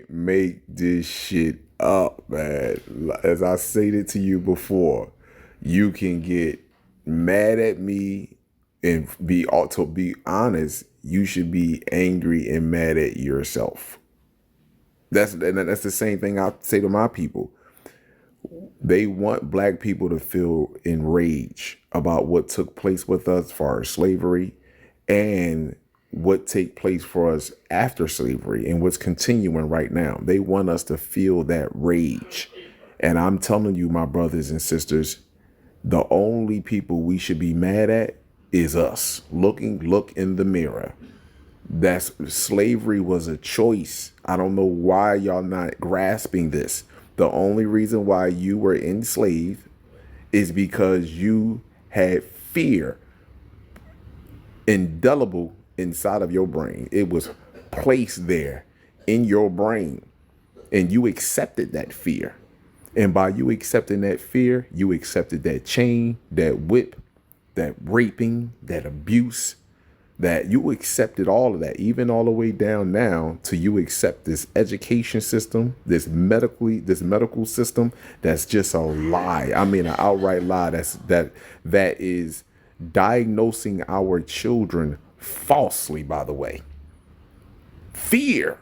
Make this shit up, man. As I stated to you before, you can get mad at me and to be honest, you should be angry and mad at yourself. That's the same thing I say to my people. They want black people to feel enraged about what took place with us as far as slavery and what take place for us after slavery and what's continuing right now. They want us to feel that rage. And I'm telling you, my brothers and sisters, the only people we should be mad at is us. Look in the mirror. That's slavery was a choice. I don't know why y'all not grasping this. The only reason why you were enslaved is because you had fear indelible inside of your brain. It was placed there in your brain, and you accepted that fear. And by you accepting that fear, you accepted that chain, that whip, that raping, that abuse, that you accepted all of that, even all the way down now to you accept this education system, this medical system that's just a lie. I mean, an outright lie. That is diagnosing our children falsely, by the way. Fear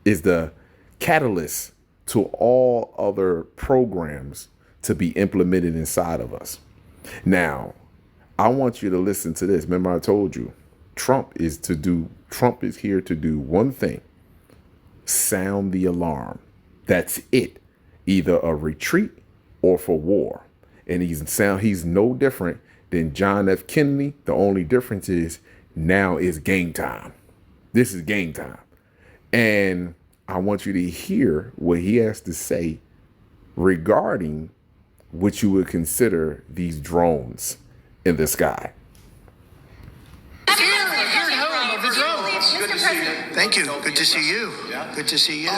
is the catalyst to all other programs to be implemented inside of us. Now, I want you to listen to this. Remember, I told you, Trump is here to do one thing: sound the alarm. That's it. Either a retreat or for war. And he's no different than John F. Kennedy. The only difference is now is game time. This is game time. And I want you to hear what he has to say regarding what you would consider these drones in the sky. Thank you. Good to see you. Yeah. Good to see you.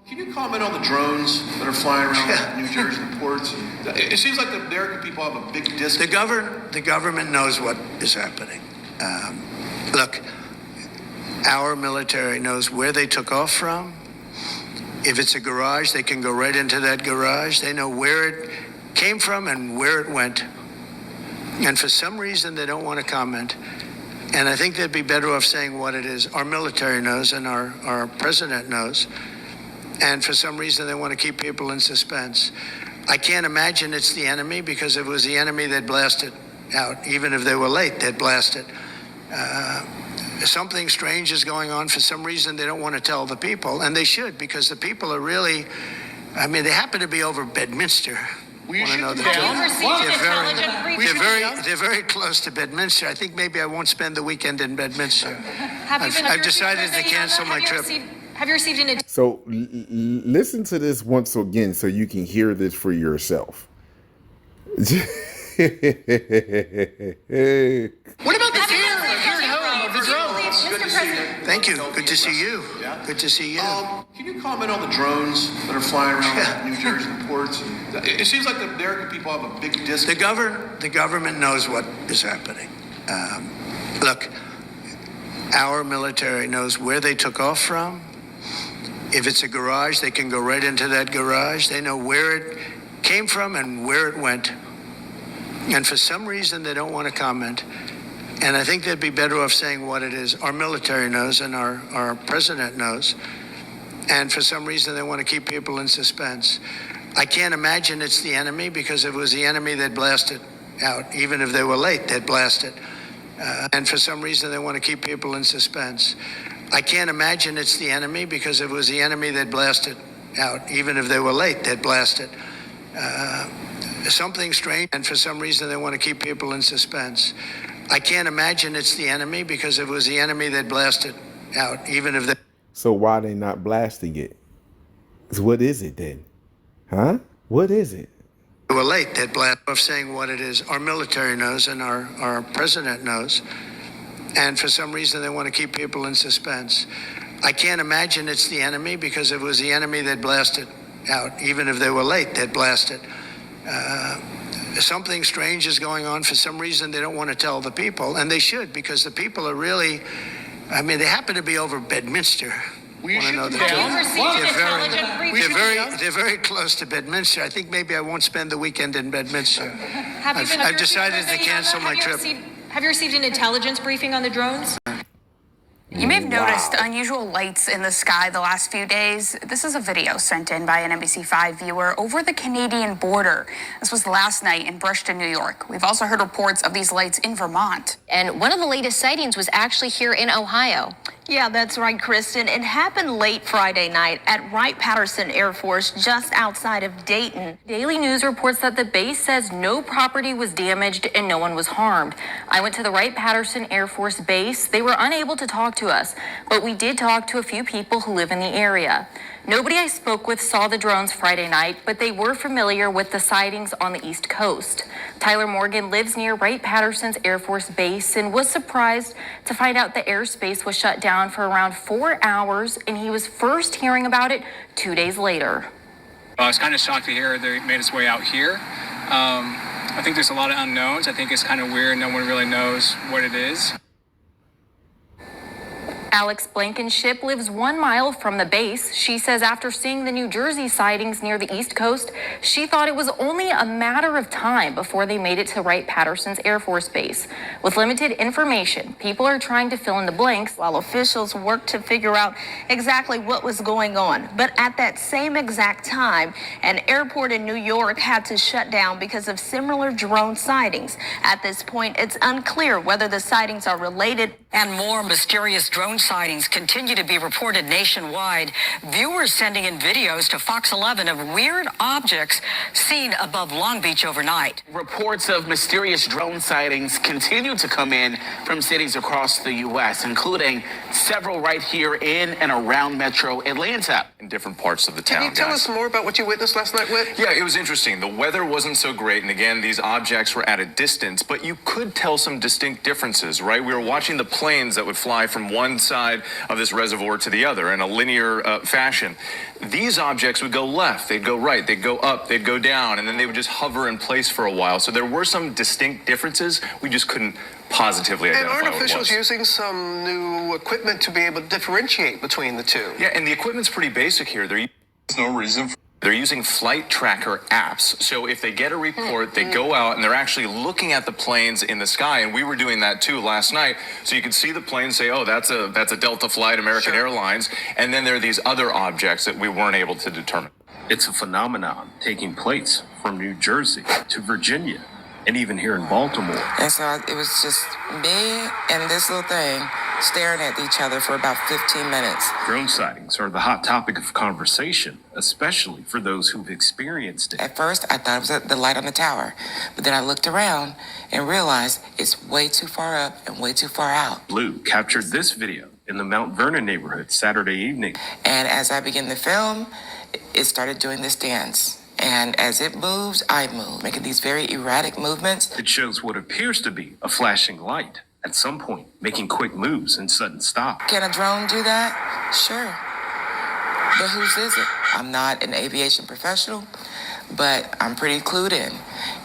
Can you comment on the drones that are flying around New Jersey ports? It seems like the American people have a big disconnect. The government knows what is happening. Look, our military knows where they took off from. If it's a garage, they can go right into that garage. They know where it came from and where it went. And for some reason, they don't want to comment. And I think they'd be better off saying what it is. Our military knows and our president knows. And for some reason, they want to keep people in suspense. I can't imagine it's the enemy, because if it was the enemy, they'd blast it out. Even if they were late, they'd blast it. Something strange is going on. For some reason, they don't want to tell the people. And they should, because the people are really, I mean, they happen to be over Bedminster. We should know they're very close to Bedminster. I think maybe I won't spend the weekend in Bedminster. I've decided to cancel my trip. Have you received an? So listen to this once again so you can hear this for yourself. What about the fear here at home of the drones? Good to see you. Thank you. Good to see you. Yeah. Good to see you. Can you comment on the drones that are flying around New Jersey ports? It seems like the American people have a big disconnect. The government knows what is happening. Look, our military knows where they took off from. If it's a garage, they can go right into that garage. They know where it came from and where it went. And for some reason, they don't want to comment. And I think they'd be better off saying what it is. Our military knows and our president knows. And for some reason, they want to keep people in suspense. I can't imagine it's the enemy, because if it was the enemy, they'd blast it out. Even if they were late, they'd blast it. And for some reason, they want to keep people in suspense. I can't imagine it's the enemy, because if it was the enemy, they'd blast it out. Even if they were late, they'd blast it. Something strange, and for some reason, they want to keep people in suspense. I can't imagine it's the enemy, because if it was the enemy, they'd blast it out. Even if they... So why they not blasting it? 'Cause what is it then? Huh? What is it? They were late, they'd blast off saying what it is. Our military knows and our president knows. And for some reason, they want to keep people in suspense. I can't imagine it's the enemy, because if it was the enemy, they'd blast it out. Even if they were late, they'd blast it. Something strange is going on. For some reason, they don't want to tell the people. And they should, because the people are really, I mean, they happen to be over Bedminster. We want to should know do the down. truth. Received intelligence briefing. They're very close to Bedminster. I think maybe I won't spend the weekend in Bedminster. I've decided to cancel my trip. Have you received an intelligence briefing on the drones? You may have noticed unusual lights in the sky the last few days. This is a video sent in by an NBC5 viewer over the Canadian border. This was last night in Brushton, New York. We've also heard reports of these lights in Vermont. And one of the latest sightings was actually here in Ohio. Yeah, that's right, Kristen. It happened late Friday night at Wright-Patterson Air Force just outside of Dayton. Daily News reports that the base says no property was damaged and no one was harmed. I went to the Wright-Patterson Air Force Base. They were unable to talk to us, but we did talk to a few people who live in the area. Nobody I spoke with saw the drones Friday night, but they were familiar with the sightings on the East Coast. Tyler Morgan lives near Wright-Patterson's Air Force Base and was surprised to find out the airspace was shut down for around 4 hours, and he was first hearing about it 2 days later. I was kind of shocked to hear they made its way out here. I think there's a lot of unknowns. I think it's kind of weird. No one really knows what it is. Alex Blankenship lives 1 mile from the base. She says after seeing the New Jersey sightings near the East Coast, she thought it was only a matter of time before they made it to Wright-Patterson's Air Force Base. With limited information, people are trying to fill in the blanks While officials worked to figure out exactly what was going on. But at that same exact time, an airport in New York had to shut down because of similar drone sightings. At this point, it's unclear whether the sightings are related. And more mysterious drone sightings continue to be reported nationwide. Viewers sending in videos to Fox 11 of weird objects seen above Long Beach overnight. Reports of mysterious drone sightings continue to come in from cities across the U.S., including several right here in and around Metro Atlanta. In different parts of the town. Can you tell us more about what you witnessed last night, Whit? Yeah, it was interesting. The weather wasn't so great, and again, these objects were at a distance, but you could tell some distinct differences, right? We were watching the planes that would fly from one side of this reservoir to the other in a linear fashion. These objects would go left, they'd go right, they'd go up, they'd go down, and then they would just hover in place for a while. So there were some distinct differences. We just couldn't positively identify And aren't what it officials was. using some new equipment to be able to differentiate between the two? Yeah, and the equipment's pretty basic here. There's no reason for. They're using flight tracker apps. So if they get a report, they go out and they're actually looking at the planes in the sky. And we were doing that too last night. So you could see the plane say, oh, that's a Delta flight, American Airlines. And then there are these other objects that we weren't able to determine. It's a phenomenon taking place from New Jersey to Virginia and even here in Baltimore. And so it was just me and this little thing staring at each other for about 15 minutes. Drone sightings are the hot topic of conversation, especially for those who've experienced it. At first, I thought it was the light on the tower, but then I looked around and realized it's way too far up and way too far out. Blue captured this video in the Mount Vernon neighborhood Saturday evening. And as I began to film, it started doing this dance. And as it moves, I move, making these very erratic movements. It shows what appears to be a flashing light, at some point making quick moves and sudden stop. Can a drone do that? Sure. But whose is it? I'm not an aviation professional, but I'm pretty clued in.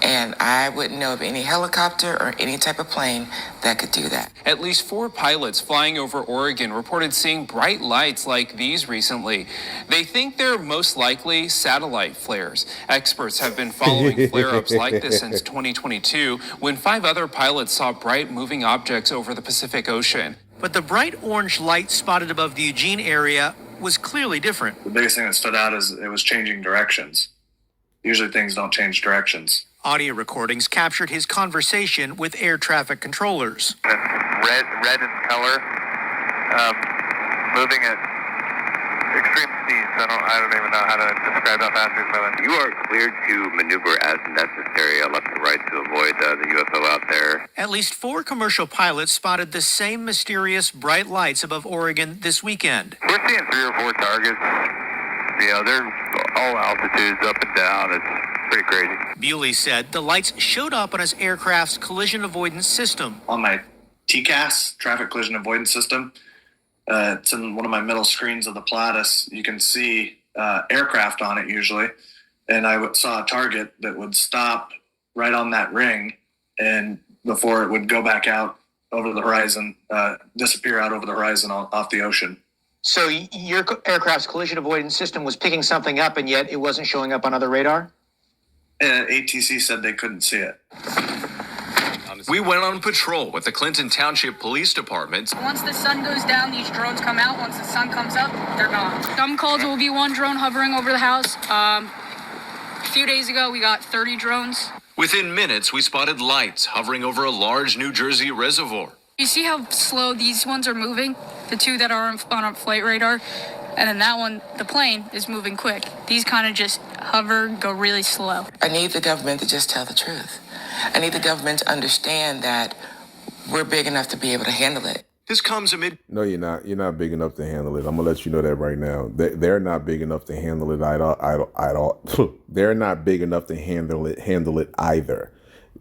And I wouldn't know of any helicopter or any type of plane that could do that. At least 4 pilots flying over Oregon reported seeing bright lights like these recently. They think they're most likely satellite flares. Experts have been following flare-ups like this since 2022, when 5 other pilots saw bright moving objects over the Pacific Ocean. But the bright orange light spotted above the Eugene area was clearly different. The biggest thing that stood out is it was changing directions. Usually things don't change directions. Audio recordings captured his conversation with air traffic controllers. Red in color, moving at extreme speeds. I don't even know how to describe how fast he's moving. You are cleared to maneuver as necessary, left to right, to avoid the UFO out there. At least 4 commercial pilots spotted the same mysterious bright lights above Oregon this weekend. We're seeing 3 or 4 targets. You know, they're all altitudes, up and down. It's pretty crazy. Bewley said the lights showed up on his aircraft's collision avoidance system. On my TCAS, traffic collision avoidance system, it's in one of my middle screens of the Platus. You can see aircraft on it usually. And I saw a target that would stop right on that ring, and before it would go back out over the horizon, disappear out over the horizon off the ocean. So your aircraft's collision avoidance system was picking something up, and yet it wasn't showing up on other radar? ATC said they couldn't see it. We went on patrol with the Clinton Township Police Department. Once the sun goes down, these drones come out. Once the sun comes up, they're gone. Some calls will be one drone hovering over the house. A few days ago, we got 30 drones. Within minutes, we spotted lights hovering over a large New Jersey reservoir. You see how slow these ones are moving? The two that are on a flight radar, and then that one, the plane, is moving quick. These kind of just hover, go really slow. I need the government to just tell the truth. I need the government to understand that we're big enough to be able to handle it. This comes amid... No, you're not. You're not big enough to handle it. I'm gonna let you know that right now. They're not big enough to handle it at all. They're not big enough to handle it either.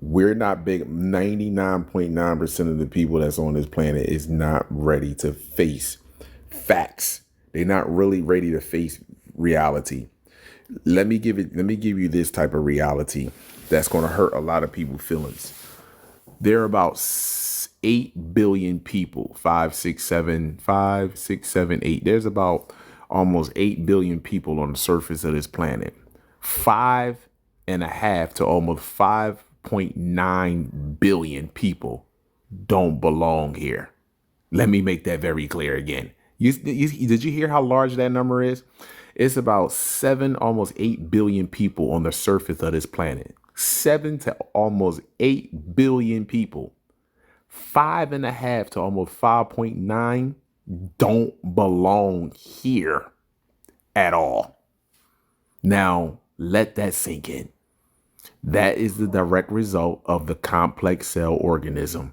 We're not big. 99.9% of the people that's on this planet is not ready to face facts. They're not really ready to face reality. Let me give you this type of reality that's going to hurt a lot of people's feelings. There are about 8 billion people, 5, 6, 7, 8. There's about almost 8 billion people on the surface of this planet. 5.5 to almost 5.9 billion people don't belong here. Let me make that very clear again. Did you hear how large that number is? It's about 7, almost 8 billion people on the surface of this planet. 7 to almost 8 billion people. 5.5 to almost 5.9 don't belong here at all. Now, let that sink in. That is the direct result of the complex cell organism.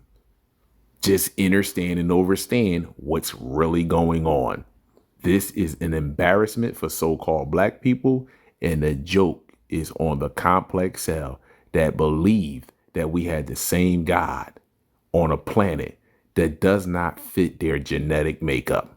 Just understand and understand what's really going on. This is an embarrassment for so-called black people, and the joke is on the complex cell that believed that we had the same God on a planet that does not fit their genetic makeup.